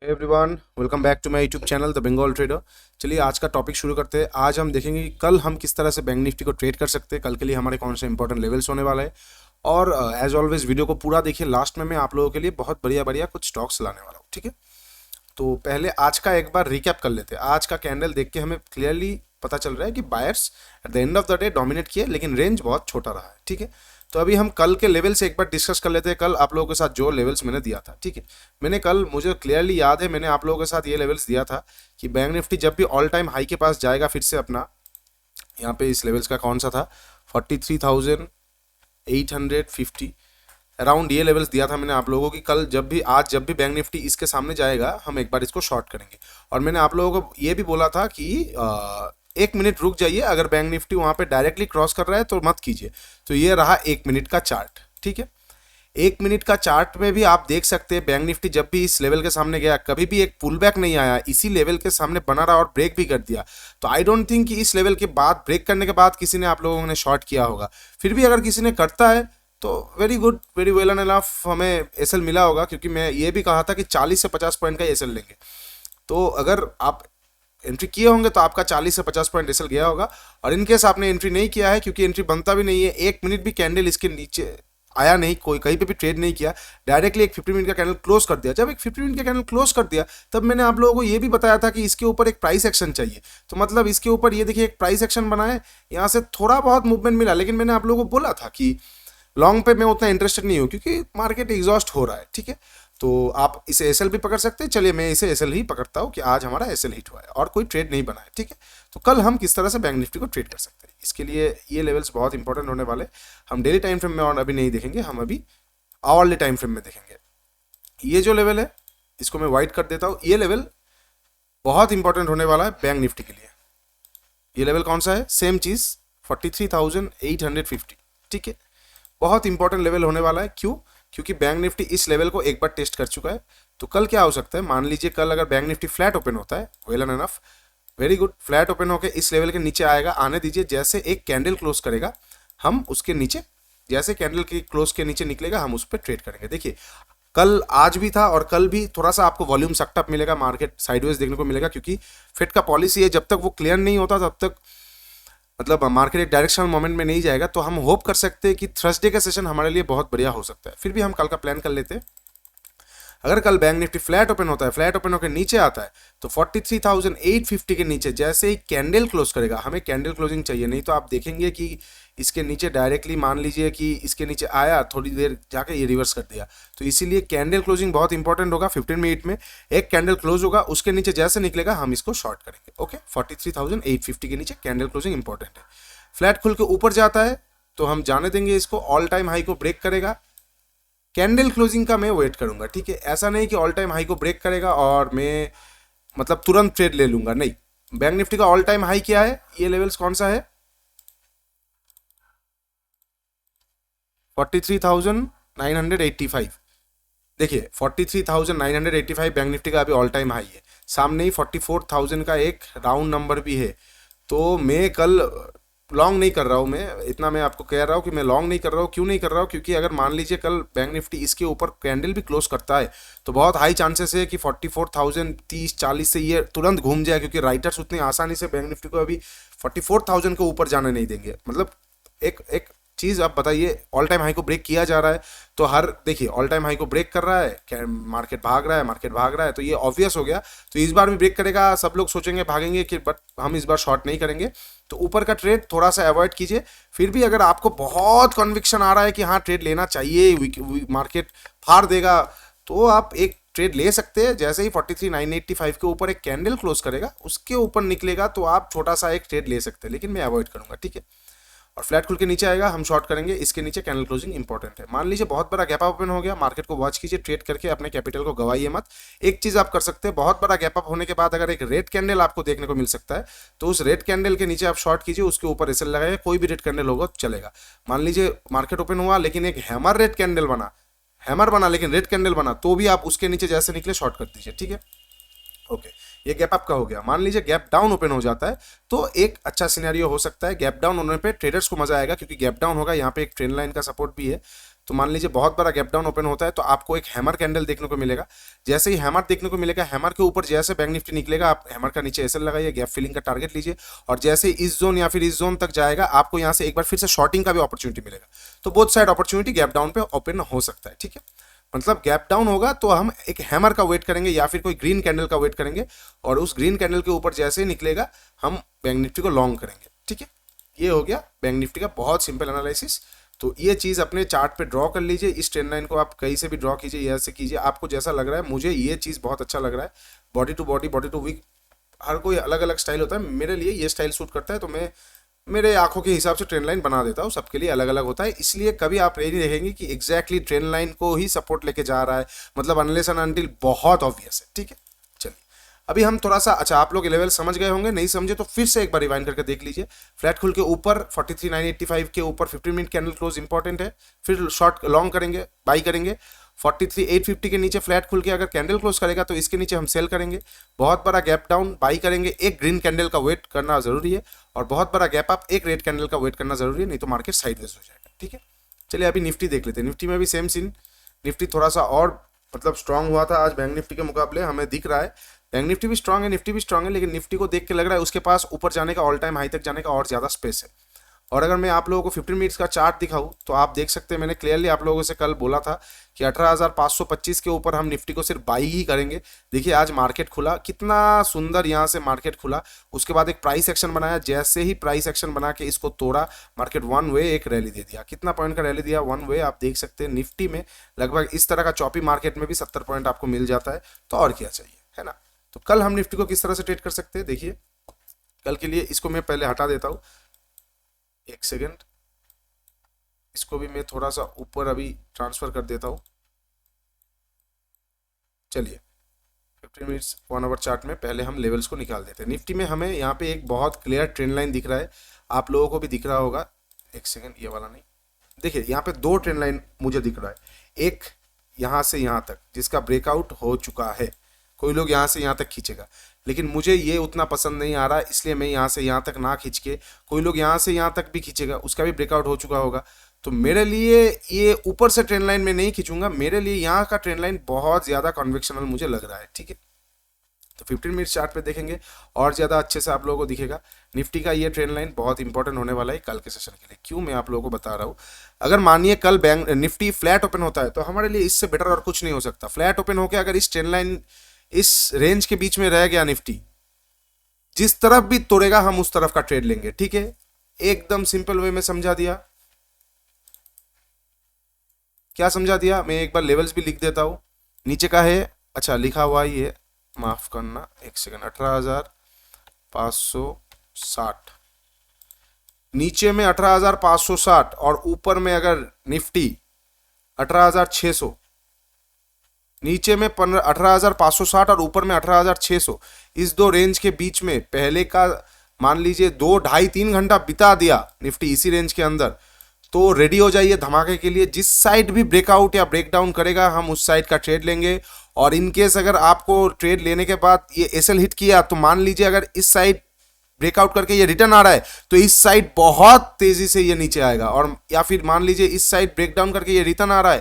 Everyone, welcome back to my YouTube channel the Bengal trader. चलिए आज का टॉपिक शुरू करते हैं। आज हम देखेंगे कि कल हम किस तरह से बैंक निफ्टी को ट्रेड कर सकते हैं, कल के लिए हमारे कौन से इंपॉर्टेंट लेवल्स होने वाला है। और एज ऑलवेज वीडियो को पूरा देखिए, लास्ट में मैं आप लोगों के लिए बहुत बढ़िया बढ़िया कुछ स्टॉक्स लाने वाला हूँ, ठीक है। तो पहले आज का एक बार रिकैप कर लेते हैं। आज का कैंडल देख के हमें क्लियरली पता चल रहा है कि buyers at the end of the day dominate किए, लेकिन रेंज बहुत छोटा रहा है, ठीक है। तो अभी हम कल के लेवल से एक बार डिस्कस कर लेते हैं। कल आप लोगों के साथ जो लेवल्स मैंने दिया था, ठीक है। मैंने कल, मुझे क्लियरली याद है, मैंने आप लोगों के साथ ये लेवल्स दिया था कि बैंक निफ्टी जब भी ऑल टाइम हाई के पास जाएगा फिर से अपना, यहाँ पे इस लेवल्स का कौन सा था, 43,850 अराउंड, ये लेवल्स दिया था मैंने आप लोगों की। कल जब भी, आज जब भी बैंक निफ्टी इसके सामने जाएगा हम एक बार इसको शॉर्ट करेंगे। और मैंने आप लोगों को ये भी बोला था कि एक मिनट रुक जाइए, अगर बैंक निफ्टी वहां पे डायरेक्टली क्रॉस कर रहा है तो मत कीजिए। तो ये रहा एक मिनट का चार्ट, ठीक है। एक मिनट का चार्ट में भी आप देख सकते हैं बैंक निफ्टी जब भी इस लेवल के सामने गया कभी भी एक पुल बैक नहीं आया, इसी लेवल के सामने बना रहा और ब्रेक भी कर दिया। तो आई डोंट थिंक कि इस लेवल के बाद, ब्रेक करने के बाद किसी ने, आप लोगों ने शॉर्ट किया होगा। फिर भी अगर किसी ने करता है तो very good, very well and enough, हमें एसएल मिला होगा, क्योंकि मैं ये भी कहा था कि 40 से 50 पॉइंट का एसएल लेंगे। तो अगर आप एंट्री किए होंगे तो आपका 40 से 50 पॉइंट एसएल गया होगा। और इनकेस आपने एंट्री नहीं किया है, क्योंकि एंट्री बनता भी नहीं है, एक मिनट भी कैंडल इसके नीचे आया नहीं, कोई कहीं पे भी ट्रेड नहीं किया, डायरेक्टली एक 50 मिनट का कैंडल क्लोज कर दिया। जब एक 50 मिनट का कैंडल क्लोज कर दिया तब मैंने आप लोगों को ये भी बताया था कि इसके ऊपर एक प्राइस एक्शन चाहिए। तो मतलब इसके ऊपर ये देखिए एक प्राइस एक्शन बना है, यहाँ से थोड़ा बहुत मूवमेंट मिला, लेकिन मैंने आप लोगों को बोला था कि लॉन्ग पे मैं उतना इंटरेस्टेड नहीं हूँ, क्योंकि मार्केट एग्जॉस्ट हो रहा है, ठीक है। तो आप इसे एसएल भी पकड़ सकते हैं। चलिए मैं इसे एसएल ही पकड़ता हूँ कि आज हमारा एसएल हिट हुआ है और कोई ट्रेड नहीं बना है, ठीक है। तो कल हम किस तरह से बैंक निफ्टी को ट्रेड कर सकते हैं, इसके लिए ये लेवल्स बहुत इंपॉर्टेंट होने वाले। हम डेली टाइम फ्रेम में और अभी नहीं देखेंगे, हम अभी आवरली टाइम फ्रेम में देखेंगे। ये जो लेवल है इसको मैं वाइट कर देता हूँ। ये लेवल बहुत इंपॉर्टेंट होने वाला है बैंक निफ्टी के लिए। ये लेवल कौन सा है, सेम चीज 43,850, ठीक है। बहुत इंपॉर्टेंट लेवल होने वाला है। क्यों? क्योंकि बैंक निफ्टी इस लेवल को एक बार टेस्ट कर चुका है। तो कल क्या हो सकता है, मान लीजिए कल अगर बैंक निफ्टी फ्लैट ओपन होता है, well and enough, very good, flat open होकर इस लेवल के नीचे आएगा, आने दीजिए। जैसे एक कैंडल क्लोज करेगा हम उसके नीचे, जैसे कैंडल की क्लोज के नीचे निकलेगा हम उस पर ट्रेड करेंगे। देखिए कल, आज भी था और कल भी थोड़ा सा आपको वॉल्यूम सक्ट मिलेगा, मार्केट साइडवेज देखने को मिलेगा, क्योंकि फेड का पॉलिसी है, जब तक वो क्लियर नहीं होता तब तक मतलब मार्केट एक डायरेक्शनल मोमेंट में नहीं जाएगा। तो हम होप कर सकते हैं कि थर्सडे का सेशन हमारे लिए बहुत बढ़िया हो सकता है। फिर भी हम कल का प्लान कर लेते हैं। अगर कल बैंक निफ्टी फ्लैट ओपन होता है, फ्लैट ओपन होकर नीचे आता है, तो 43,850 के नीचे जैसे ही कैंडल क्लोज करेगा, हमें कैंडल क्लोजिंग चाहिए, नहीं तो आप देखेंगे कि इसके नीचे डायरेक्टली, मान लीजिए कि इसके नीचे आया, थोड़ी देर जाके ये रिवर्स कर दिया। तो इसीलिए कैंडल क्लोजिंग बहुत इंपॉर्टेंट होगा। 15 मिनट में एक कैंडल क्लोज होगा, उसके नीचे जैसे निकलेगा हम इसको शॉर्ट करेंगे। ओके, 43,850 के नीचे कैंडल क्लोजिंग इंपॉर्टेंट है। फ्लैट खुल के ऊपर जाता है तो हम जाने देंगे इसको, ऑल टाइम हाई को ब्रेक करेगा, कैंडल क्लोजिंग का मैं वेट करूंगा, ठीक है। ऐसा नहीं कि ऑल टाइम हाई को ब्रेक करेगा और मैं मतलब तुरंत ट्रेड ले लूंगा, नहीं। बैंक निफ्टी का ऑल टाइम हाई क्या है, ये लेवल्स कौन सा है, 43,985। देखिए 43,985 बैंक निफ्टी का अभी ऑल टाइम हाई है, सामने ही 44,000 का एक राउंड नंबर भी है। तो मैं कल लॉन्ग नहीं कर रहा हूँ, मैं इतना मैं आपको कह रहा हूँ कि मैं लॉन्ग नहीं कर रहा हूँ। क्यों नहीं कर रहा हूँ, क्योंकि अगर मान लीजिए कल बैंक निफ्टी इसके ऊपर कैंडल भी क्लोज करता है तो बहुत हाई चांसेस है कि 44,000, 30-40 से ये तुरंत घूम जाए, क्योंकि राइटर्स उतनी आसानी से बैंक निफ्टी को अभी 44,000 के ऊपर जाने नहीं देंगे। मतलब एक एक चीज आप बताइए, ऑल टाइम हाई को ब्रेक किया जा रहा है, तो हर, देखिए ऑल टाइम हाई को ब्रेक कर रहा है, मार्केट भाग रहा है, मार्केट भाग रहा है, तो ये ऑब्वियस हो गया। तो इस बार भी ब्रेक करेगा, सब लोग सोचेंगे भागेंगे कि, बट हम इस बार शॉर्ट नहीं करेंगे। तो ऊपर का ट्रेड थोड़ा सा अवॉइड कीजिए। फिर भी अगर आपको बहुत कन्विक्शन आ रहा है कि हाँ ट्रेड लेना चाहिए, मार्केट फाड़ देगा, तो आप एक ट्रेड ले सकते हैं। जैसे ही 43,985 के ऊपर एक कैंडल क्लोज करेगा, उसके ऊपर निकलेगा, तो आप छोटा सा एक ट्रेड ले सकते हैं, लेकिन मैं अवॉइड करूंगा, ठीक है। और फ्लैट खुल के नीचे आएगा हम शॉर्ट करेंगे, इसके नीचे कैंडल क्लोजिंग इंपॉर्टेंट है। मान लीजिए बहुत बड़ा गैप अप ओपन हो गया, मार्केट को वॉच कीजिए, ट्रेड करके अपने कैपिटल को गवाइए मत। एक चीज आप कर सकते हैं, बहुत बड़ा गैप अप होने के बाद अगर एक रेड कैंडल आपको देखने को मिल सकता है, तो उस रेड कैंडल के नीचे आप शॉर्ट कीजिए, उसके ऊपर एसएल लगाइए, कोई भी रेड कैंडल होगा तो चलेगा। मान लीजिए मार्केट ओपन हुआ लेकिन एक हैमर रेड कैंडल बना, हैमर बना लेकिन रेड कैंडल बना, तो भी आप उसके नीचे जैसे निकले शॉर्ट कर दीजिए, ठीक है। ओके, ये गैप अप का हो गया। मान लीजिए गैप डाउन ओपन हो जाता है, तो एक अच्छा सिनेरियो हो सकता है। गैप डाउन होने पे ट्रेडर्स को मजा आएगा, क्योंकि गैप डाउन होगा, यहाँ पे एक ट्रेंड लाइन का सपोर्ट भी है, तो मान लीजिए बहुत बड़ा गैप डाउन ओपन होता है तो आपको एक हैमर कैंडल देखने को मिलेगा। जैसे ही हैमर देखने को मिलेगा, हैमर के ऊपर जैसे बैंक निफ्टी निकलेगा, आप हैमर का नीचे एसएल लगाइए, गैप फिलिंग का टारगेट लीजिए, और जैसे इस जोन या फिर इस जोन तक जाएगा आपको यहाँ से एक बार फिर से शॉर्टिंग का भी अपॉर्चुनिटी मिलेगा। तो both side opportunity gap down पे ओपन हो सकता है, ठीक है। मतलब गैप डाउन होगा तो हम एक हैमर का वेट करेंगे या फिर कोई ग्रीन कैंडल का वेट करेंगे, और उस ग्रीन कैंडल के ऊपर जैसे ही निकलेगा हम बैंक निफ्टी को लॉन्ग करेंगे, ठीक है। ये हो गया बैंक निफ्टी का बहुत सिंपल एनालिसिस। तो ये चीज़ अपने चार्ट पे ड्रॉ कर लीजिए, इस ट्रेंड लाइन को आप कहीं से भी ड्रॉ कीजिए, ऐसे कीजिए, आपको जैसा लग रहा है। मुझे ये चीज़ बहुत अच्छा लग रहा है, body to body, body to week, हर कोई अलग अलग स्टाइल होता है, मेरे लिए ये स्टाइल सूट करता है, तो मैं मेरे आंखों के हिसाब से ट्रेंड लाइन बना देता हूँ, सबके लिए अलग अलग होता है। इसलिए कभी आप ये नहीं देखेंगे कि एग्जैक्टली ट्रेंड लाइन को ही सपोर्ट लेके जा रहा है, मतलब अनलेस एंड अनटिल बहुत ऑब्वियस है, ठीक है। चलिए अभी हम थोड़ा सा, अच्छा आप लोग लेवल समझ गए होंगे, नहीं समझे तो फिर से एक बार रिवाइंड करके देख लीजिए। फ्लैट खुल के ऊपर 43,985 के ऊपर 15 मिनट कैंडल क्लोज इंपॉर्टेंट है, फिर शॉर्ट लॉन्ग करेंगे, बाई करेंगे। 43,850 के नीचे फ्लैट खुल के अगर कैंडल क्लोज करेगा तो इसके नीचे हम सेल करेंगे। बहुत बड़ा गैप डाउन बाई करेंगे, एक ग्रीन कैंडल का वेट करना जरूरी है, और बहुत बड़ा गैप अप एक रेड कैंडल का वेट करना जरूरी है, नहीं तो मार्केट साइडवेज हो जाएगा, ठीक है। चलिए अभी निफ्टी देख लेते हैं। निफ्टी में भी सेम सीन, निफ्टी थोड़ा सा और मतलब स्ट्रांग हुआ था आज बैंक निफ्टी के मुकाबले, हमें दिख रहा है बैंक निफ्टी भी स्ट्रांग है, निफ्टी भी स्ट्रांग है, लेकिन निफ्टी को देख के लग रहा है उसके पास ऊपर जाने का, ऑल टाइम हाई तक जाने का और ज़्यादा स्पेस है। और अगर मैं आप लोगों को 15 मिनट्स का चार्ट दिखाऊं तो आप देख सकते हैं, मैंने क्लियरली आप लोगों से कल बोला था कि 18,525 के ऊपर हम निफ्टी को सिर्फ बाई ही करेंगे। देखिए आज मार्केट खुला, कितना सुंदर यहाँ से मार्केट खुला, उसके बाद एक प्राइस एक्शन बनाया, जैसे ही प्राइस एक्शन बना के इसको तोड़ा, मार्केट वन वे एक रैली दे दिया। कितना पॉइंट का रैली दिया? One way. आप देख सकते हैं निफ्टी में लगभग इस तरह का चौपी मार्केट में भी 70 पॉइंट आपको मिल जाता है, तो और क्या चाहिए, है ना। तो कल हम निफ्टी को किस तरह से ट्रेड कर सकते हैं, देखिए कल के लिए इसको मैं पहले हटा देता हूँ, एक सेकेंड, इसको भी मैं थोड़ा सा ऊपर अभी ट्रांसफर कर देता हूँ। चलिए 15 मिनट्स 1 आवर चार्ट में पहले हम लेवल्स को निकाल देते हैं। निफ्टी में हमें यहाँ पे एक बहुत क्लियर ट्रेंड लाइन दिख रहा है, आप लोगों को भी दिख रहा होगा। एक सेकेंड, ये वाला नहीं, देखिए यहाँ पे दो ट्रेंड लाइन मुझे दिख रहा है, एक यहाँ से यहाँ तक जिसका ब्रेकआउट हो चुका है, कोई लोग यहाँ से यहाँ तक खींचेगा, लेकिन मुझे ये उतना पसंद नहीं आ रहा, इसलिए मैं यहाँ से यहाँ तक ना खींच के, कोई लोग यहाँ से यहाँ तक भी खींचेगा, उसका भी ब्रेकआउट हो चुका होगा। तो मेरे लिए ये ऊपर से ट्रेंड लाइन में नहीं खींचूंगा, मेरे लिए यहाँ का ट्रेंड लाइन बहुत ज़्यादा कन्वेक्शनल मुझे लग रहा है, ठीक है। तो 15 मिनट चार्ट पे देखेंगे और ज़्यादा अच्छे से आप लोगों को दिखेगा। निफ्टी का ये ट्रेंड लाइन बहुत इंपॉर्टेंट होने वाला है कल के सेशन के लिए। क्यों मैं आप लोगों को बता रहा हूँ, अगर मानिए कल बैंक निफ्टी फ्लैट ओपन होता है तो हमारे लिए इससे बेटर और कुछ नहीं हो सकता। फ्लैट ओपन होकर अगर इस ट्रेंड लाइन, इस रेंज के बीच में रह गया निफ्टी, जिस तरफ भी तोड़ेगा हम उस तरफ का ट्रेड लेंगे, ठीक है। एकदम सिंपल वे में समझा दिया, क्या समझा दिया, मैं एक बार लेवल्स भी लिख देता हूं, नीचे का है, अच्छा लिखा हुआ ही है, माफ करना एक सेकंड, 18,560, नीचे में 18,560 और ऊपर में अगर निफ्टी 18,600, नीचे में 18,560 और ऊपर में 18,600, इस दो रेंज के बीच में पहले का मान लीजिए 2-2.5-3 घंटा बिता दिया निफ्टी इसी रेंज के अंदर, तो रेडी हो जाइए धमाके के लिए। जिस साइड भी ब्रेकआउट या ब्रेकडाउन करेगा हम उस साइड का ट्रेड लेंगे। और इनकेस अगर आपको ट्रेड लेने के बाद ये एसएल हिट किया तो मान लीजिए अगर इस साइड ब्रेकआउट करके ये रिटर्न आ रहा है तो इस साइड बहुत तेजी से ये नीचे आएगा, और या फिर मान लीजिए इस साइड ब्रेकडाउन करके ये रिटर्न आ रहा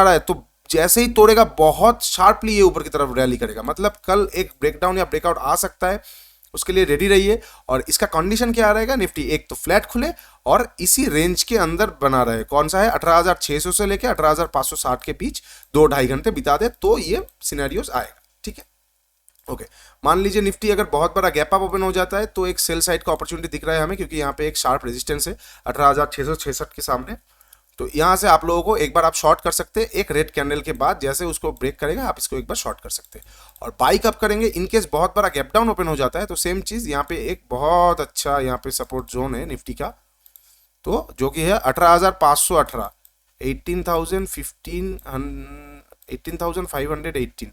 है तो जैसे ही तोड़ेगा बहुत शार्पली ये ऊपर की तरफ रैली करेगा। मतलब कल एक ब्रेकडाउन या ब्रेकआउट आ सकता है, उसके लिए रेडी रहिए। और इसका कंडीशन क्या रहेगा, निफ्टी एक तो फ्लैट खुले और इसी रेंज के अंदर बना रहे, कौन सा है 18,600 से लेके 18,560 के बीच 2-2.5 घंटे बिता दे, तो ये सिनेरियोस आएगा, ठीक है। ओके, मान लीजिए निफ्टी अगर बहुत बड़ा गैप अप ओपन हो जाता है तो एक सेल साइड का अपॉर्चुनिटी दिख रहा है हमें, क्योंकि यहाँ पे एक शार्प रेजिस्टेंस है 18,666 के सामने। तो यहाँ से आप लोगों को एक बार आप शॉर्ट कर सकते हैं, एक रेड कैंडल के बाद जैसे उसको ब्रेक करेगा आप इसको एक बार शॉर्ट कर सकते हैं और बाई कब करेंगे। इनकेस बहुत बड़ा गैप डाउन ओपन हो जाता है तो सेम चीज यहाँ पे एक बहुत अच्छा यहाँ पे सपोर्ट जोन है निफ्टी का, तो जो कि है 18,518, 18,518,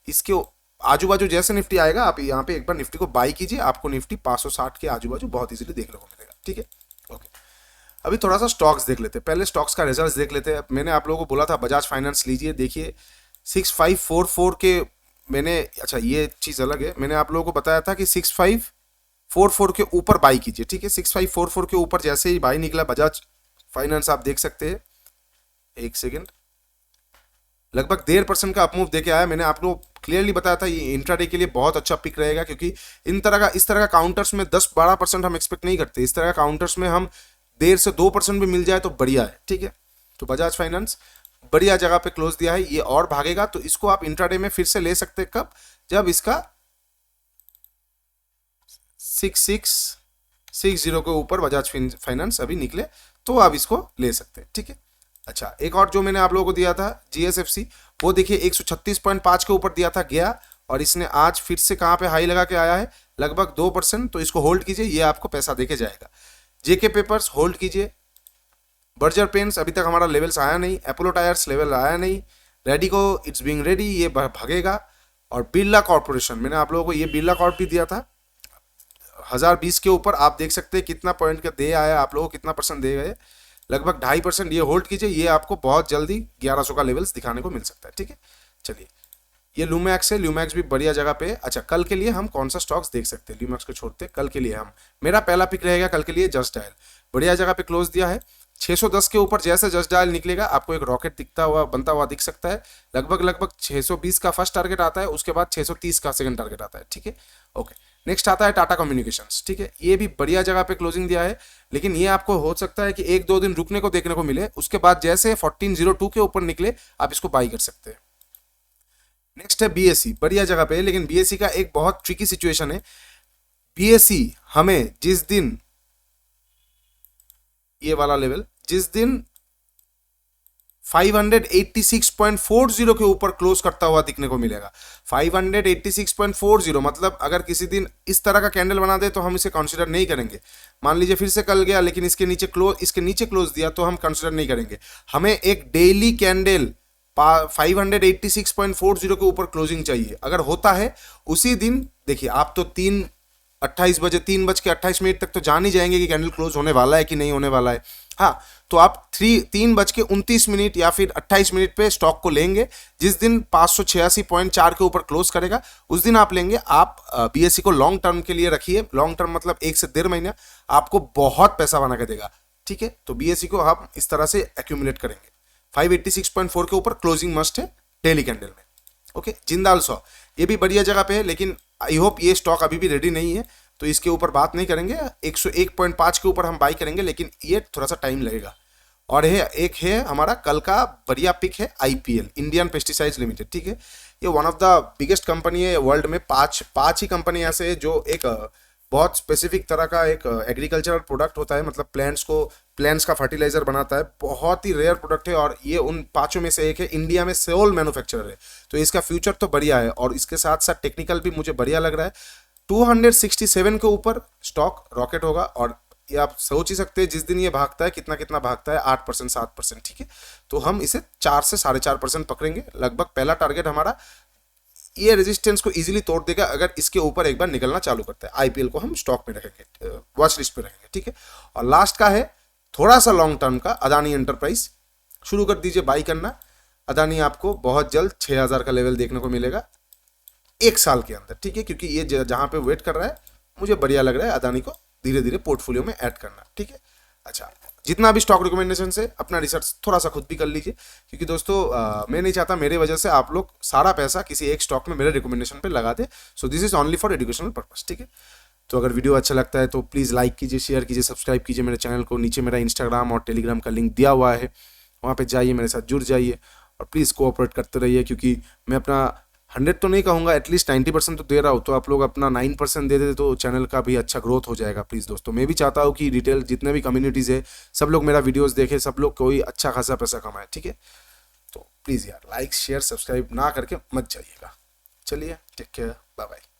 इसके आजू बाजू जैसे निफ्टी आएगा आप यहाँ पे एक बार निफ्टी को बाई कीजिए, आपको निफ्टी 560 के आजू बाजू बहुत इजीली देखने को मिलेगा, ठीक है। ओके, अभी थोड़ा सा स्टॉक्स देख लेते हैं, पहले स्टॉक्स का रिजल्ट्स देख लेते हैं। मैंने आप लोगों को बोला था बजाज फाइनेंस लीजिए, देखिए 6544 के मैंने, अच्छा ये चीज़ अलग है, मैंने आप लोगों को बताया था कि 6544 के ऊपर बाई कीजिए, ठीक है। 6544 के ऊपर जैसे ही बाई निकला बजाज फाइनेंस आप देख सकते हैं एक सेकेंड, लगभग 1.5% का अपमूव देके आया। मैंने आपको क्लियरली बताया था ये इंट्राडे के लिए बहुत अच्छा पिक रहेगा, क्योंकि इस तरह का काउंटर्स में 10-12% हम एक्सपेक्ट नहीं करते। इस तरह का काउंटर्स में हम 1.5 से 2% भी मिल जाए तो बढ़िया है, ठीक है। तो बजाज फाइनेंस बढ़िया जगह पे क्लोज दिया है, ये और भागेगा तो इसको आप इंट्राडे में फिर से ले सकते हैं। कब? जब इसका 6660 के ऊपर बजाज फाइनेंस अभी निकले तो आप इसको ले सकते हैं, ठीक है। अच्छा, एक और जो मैंने आप लोगों को दिया था जीएसएफसी, वो देखिए 136.5 के ऊपर दिया था, गया और इसने आज फिर से कहाँ पे हाई लगा के आया है, लगभग 2%। तो इसको होल्ड कीजिए, ये आपको पैसा देके जाएगा। जेके पेपर्स होल्ड कीजिए। बर्जर पेंट्स अभी तक हमारा लेवल्स आया नहीं। अपोलो टायर्स लेवल आया नहीं। रेडिको इट्स बीइंग रेडी, ये भागेगा। और बिरला कॉर्पोरेशन, मैंने आप लोगों को ये बिरला कॉर्प भी दिया था 1020 के ऊपर। आप देख सकते हैं कितना पॉइंट का दे आया, आप लोगों को कितना परसेंट दे गए, लगभग 2.5%। ये होल्ड कीजिए, ये आपको बहुत जल्दी 1100 का लेवल्स दिखाने को मिल सकता है, ठीक है। चलिए, ये लूमैक्स है, लूमैक्स भी बढ़िया जगह पे है। अच्छा, कल के लिए हम कौन सा स्टॉक्स देख सकते हैं, लूमैक्स को छोड़ते कल के लिए हम, मेरा पहला पिक रहेगा कल के लिए जस्ट डायल। बढ़िया जगह पे क्लोज दिया है। 610 के ऊपर जैसे जस्ट डायल निकलेगा आपको एक रॉकेट दिखता हुआ बनता हुआ दिख सकता है। लगभग 620 का फर्स्ट टारगेट आता है, उसके बाद 630 का सेकंड टारगेट आता है, ठीक है। ओके, नेक्स्ट आता है टाटा कम्युनिकेशंस, ठीक है। ये भी बढ़िया जगह पे क्लोजिंग दिया है, लेकिन ये आपको हो सकता है कि 1-2 दिन रुकने को देखने को मिले, उसके बाद जैसे 1402 के ऊपर निकले आप इसको बाई कर सकते हैं। नेक्स्ट है बीएससी, बढ़िया जगह पे है, लेकिन बीएससी का एक बहुत ट्रिकी सिचुएशन है। बीएससी हमें जिस दिन ये वाला लेवल, जिस दिन 586.40 के ऊपर क्लोज करता हुआ दिखने को मिलेगा। 586.40 मतलब अगर किसी दिन इस तरह का कैंडल बना दे तो हम इसे कंसीडर नहीं करेंगे। मान लीजिए फिर से कल गया लेकिन इसके नीचे क्लोज दिया तो हम कंसीडर नहीं करेंगे। हमें एक डेली कैंडल 586.40 के ऊपर क्लोजिंग चाहिए। अगर होता है उसी दिन, देखिए आप तो 3:28 तक तो जान ही जाएंगे कि कैंडल क्लोज होने वाला है कि नहीं होने वाला है। हाँ, तो आप 3:29 या फिर 28 मिनट पे स्टॉक को लेंगे। जिस दिन 586.4 के ऊपर क्लोज करेगा उस दिन आप लेंगे। आप बीएससी को लॉन्ग टर्म के लिए रखिए। लॉन्ग टर्म मतलब 1 से 1.5 महीना, आपको बहुत पैसा बना के देगा, ठीक है। तो बीएससी को हम इस तरह से एक्यूमुलेट करेंगे। 586.4 के ऊपर क्लोजिंग मस्ट है डेली कैंडल में, ओके। जिंदाल 100 ये भी बढ़िया जगह पे है, लेकिन आई होप ये स्टॉक अभी भी रेडी नहीं है तो इसके ऊपर बात नहीं करेंगे। 101.5 के ऊपर हम बाई करेंगे, लेकिन ये थोड़ा सा टाइम लगेगा। और एक है हमारा कल का बढ़िया पिक है आईपीएल, इंडियन पेस्टिसाइड्स लिमिटेड, ठीक है। ये one of the biggest company है वर्ल्ड में। पांच ही कंपनी ऐसे है जो एक बहुत स्पेसिफिक तरह का एक एग्रीकल्चरल प्रोडक्ट होता है, मतलब प्लांट्स का फर्टिलाइजर बनाता है। बहुत ही रेयर प्रोडक्ट है और ये उन 5 में से एक है। इंडिया में सोल मैन्युफैक्चरर है, तो इसका फ्यूचर तो बढ़िया है और इसके साथ साथ टेक्निकल भी मुझे बढ़िया लग रहा है। 267 के ऊपर स्टॉक रॉकेट होगा और ये आप सोच ही सकते हैं जिस दिन ये भागता है कितना भागता है, 8% 7%, ठीक है। तो हम इसे 4 से 4.5% पकड़ेंगे। लगभग पहला टारगेट हमारा ये रेजिस्टेंस को इजीली तोड़ देगा अगर इसके ऊपर एक बार निकलना चालू करता है। आईपीएल को हम स्टॉक में रखेंगे, वॉच लिस्ट पे रखेंगे, ठीक है। और लास्ट का है थोड़ा सा लॉन्ग टर्म का, अदानी एंटरप्राइज। शुरू कर दीजिए बाई करना। अदानी आपको बहुत जल्द 6000 का लेवल देखने को मिलेगा 1 साल के अंदर, ठीक है। क्योंकि ये जहां पे वेट कर रहा है मुझे बढ़िया लग रहा है अदानी को धीरे धीरे पोर्टफोलियो में ऐड करना, ठीक है। अच्छा, जितना भी स्टॉक रिकमेंडेशन से अपना रिसर्च थोड़ा सा खुद भी कर लीजिए, क्योंकि दोस्तों मैं नहीं चाहता मेरे वजह से आप लोग सारा पैसा किसी एक स्टॉक में मेरे रिकमेंडेशन पे लगा दे। So this is only for educational purpose, ठीक है। तो अगर वीडियो अच्छा लगता है तो प्लीज़ लाइक कीजिए, शेयर कीजिए, सब्सक्राइब कीजिए मेरे चैनल को। नीचे मेरा इंस्टाग्राम और टेलीग्राम का लिंक दिया हुआ है, वहाँ पे जाइए, मेरे साथ जुड़ जाइए और प्लीज़ कोऑपरेट करते रहिए। क्योंकि मैं अपना 100 तो नहीं कहूँगा, एटलीस्ट 90% तो दे रहा हूँ, तो आप लोग अपना 9% दे देते तो चैनल का भी अच्छा ग्रोथ हो जाएगा। प्लीज़ दोस्तों, मैं भी चाहता हूँ कि रिटेल जितने भी कम्युनिटीज़ है सब लोग मेरा वीडियोस देखें, सब लोग कोई अच्छा खासा पैसा कमाए, ठीक है। तो प्लीज़ यार लाइक शेयर सब्सक्राइब ना करके मत जाइएगा। चलिए, टेक केयर, बाय बाय।